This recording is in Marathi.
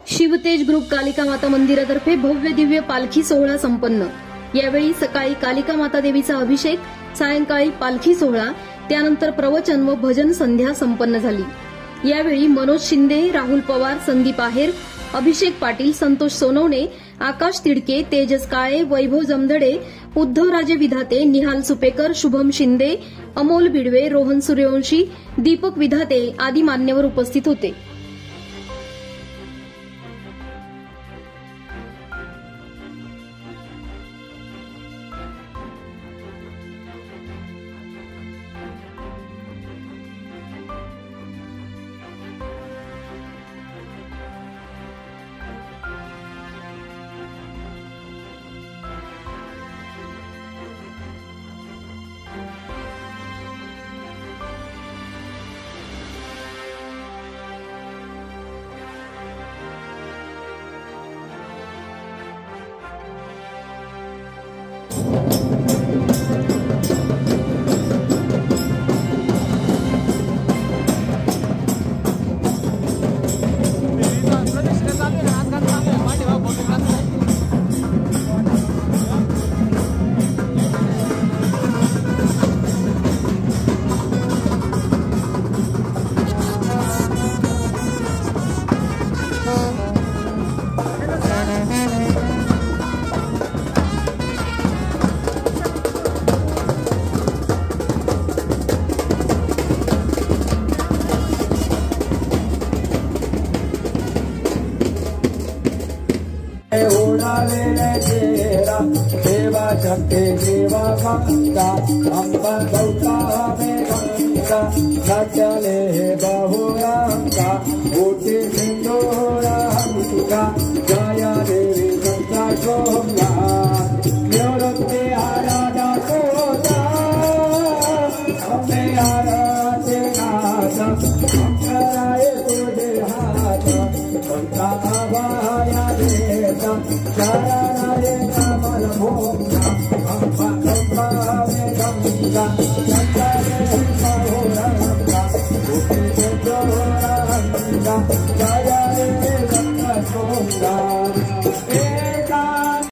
शिवतेज ग्रुप कालिका माता मंदिरातर्फे भव्य दिव्य पालखी सोहळा संपन्न। यावेळी सकाळी कालिका माता देवीचा अभिषेक, सायंकाळी पालखी सोहळा, त्यानंतर प्रवचन व भजन संध्या संपन्न झाली। यावेळी मनोज शिंदे, राहुल पवार, संदीप आहेर, अभिषेक पाटील, संतोष सोनवणे, आकाश तिडके, तेजस काळे, वैभव जमधडे, उद्धवराजे विधाते, निहाल सुपेकर, शुभम शिंदे, अमोल बिडवे, रोहन सूर्यवंशी, दीपक विधाते आदी मान्यवर उपस्थित होते। देवा शक्ति देवा गंगा अम्बा गौता में गंगा न चले बहुरंगा ऊटी सिंदूरा हंगा जया देवी गंगा सोमना निवृत्ति आराधा कोता हमें आराधे नाथ हम कराए तुझे हाथ गंगा भाया देता